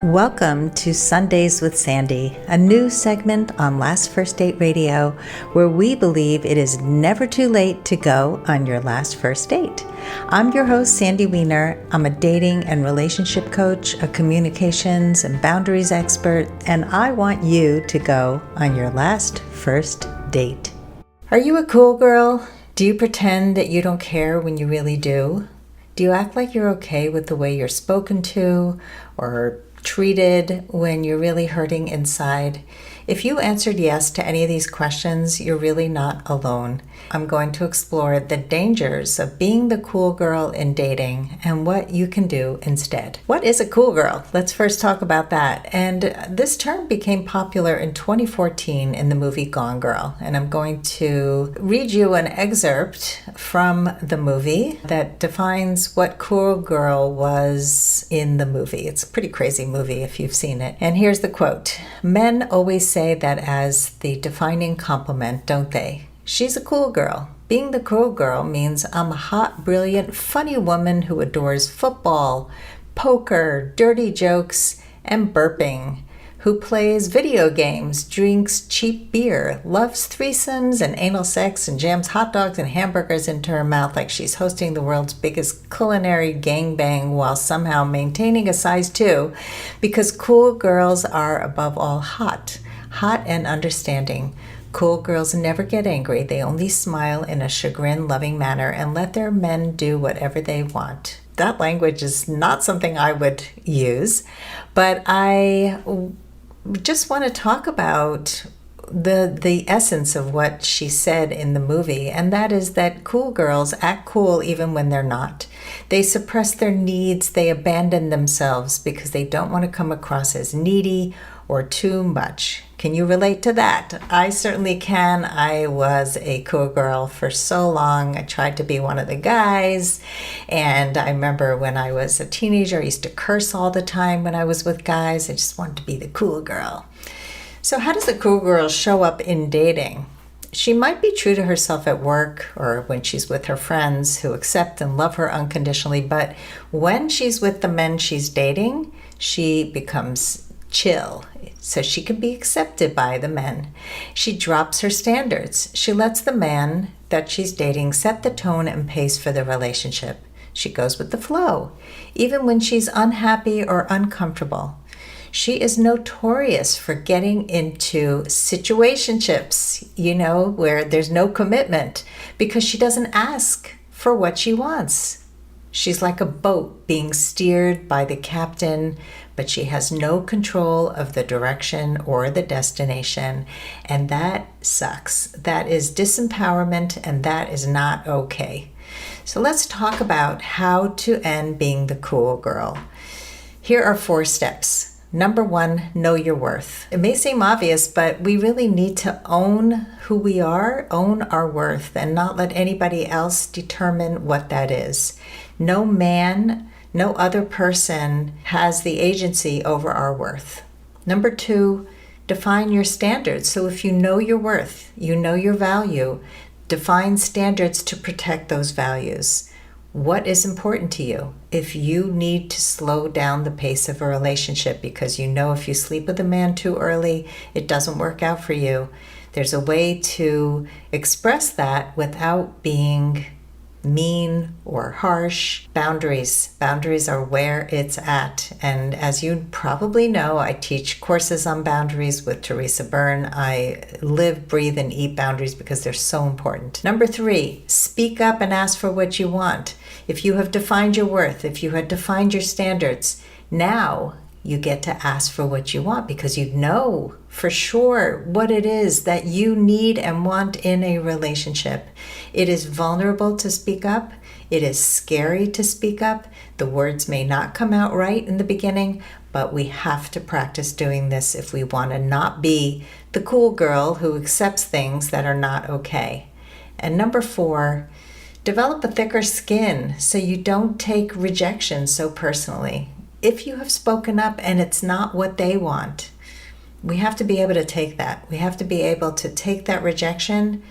Welcome to Sundays with Sandy, a new segment on Last First Date Radio where we believe it is never too late to go on your last first date. I'm your host, Sandy Weiner. I'm a dating and relationship coach, a communications and boundaries expert, and I want you to go on your last first date. Are you a cool girl? Do you pretend that you don't care when you really do? Do you act like you're okay with the way you're spoken to or treated when you're really hurting inside? If you answered yes to any of these questions, you're really not alone. I'm going to explore the dangers of being the cool girl in dating and what you can do instead. What is a cool girl? Let's first talk about that. And this term became popular in 2014 in the movie Gone Girl. And I'm going to read you an excerpt from the movie that defines what cool girl was in the movie. It's a pretty crazy movie if you've seen it. And here's the quote. Men always say that as the defining compliment, don't they? She's a cool girl. Being the cool girl means I'm a hot, brilliant, funny woman who adores football, poker, dirty jokes, and burping, who plays video games, drinks cheap beer, loves threesomes and anal sex, and jams hot dogs and hamburgers into her mouth like she's hosting the world's biggest culinary gangbang while somehow maintaining a size 2, because cool girls are above all hot and understanding. Cool girls never get angry. They only smile in a chagrin-loving manner and let their men do whatever they want. That language is not something I would use, but I just want to talk about the essence of what she said in the movie, and that is that cool girls act cool even when they're not. They suppress their needs. They abandon themselves because they don't want to come across as needy or too much. Can you relate to that? I certainly can. I was a cool girl for so long. I tried to be one of the guys. And I remember when I was a teenager, I used to curse all the time when I was with guys. I just wanted to be the cool girl. So how does the cool girl show up in dating? She might be true to herself at work or when she's with her friends who accept and love her unconditionally. But when she's with the men she's dating, she becomes chill, so she can be accepted by the men. She drops her standards. She lets the man that she's dating set the tone and pace for the relationship. She goes with the flow, even when she's unhappy or uncomfortable. She is notorious for getting into situationships, where there's no commitment because she doesn't ask for what she wants. She's like a boat being steered by the captain, but she has no control of the direction or the destination, and that sucks. That is disempowerment, and that is not okay. So let's talk about how to end being the cool girl. Here are 4 steps. Number 1, know your worth. It may seem obvious, but we really need to own who we are, own our worth, and not let anybody else determine what that is. No man, no other person has the agency over our worth. Number 2, define your standards. So if you know your worth, you know your value, define standards to protect those values. What is important to you? If you need to slow down the pace of a relationship because you know if you sleep with a man too early, it doesn't work out for you, there's a way to express that without being mean or harsh. Boundaries are where it's at. And as you probably know, I teach courses on boundaries with Teresa Byrne. I live, breathe, and eat boundaries because they're so important. Number 3, speak up and ask for what you want. If you have defined your worth, if you have defined your standards, now you get to ask for what you want because you know for sure what it is that you need and want in a relationship. It is vulnerable to speak up. It is scary to speak up. The words may not come out right in the beginning, but we have to practice doing this if we want to not be the cool girl who accepts things that are not okay. And number 4, develop a thicker skin so you don't take rejection so personally. If you have spoken up and it's not what they want, we have to be able to take that. We have to be able to take that rejection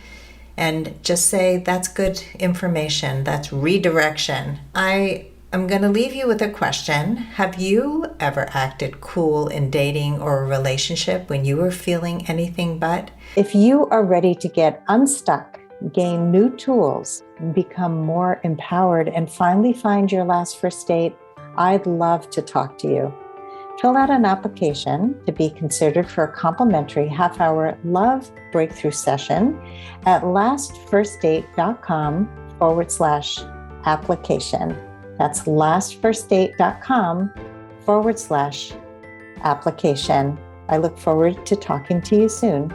and just say, that's good information. That's redirection. I I'm going to leave you with a question. Have you ever acted cool in dating or a relationship when you were feeling anything but? If you are ready to get unstuck, gain new tools, become more empowered, and finally find your last first date, I'd love to talk to you. Fill out an application to be considered for a complimentary half-hour love breakthrough session at lastfirstdate.com/application. That's lastfirstdate.com/application. I look forward to talking to you soon.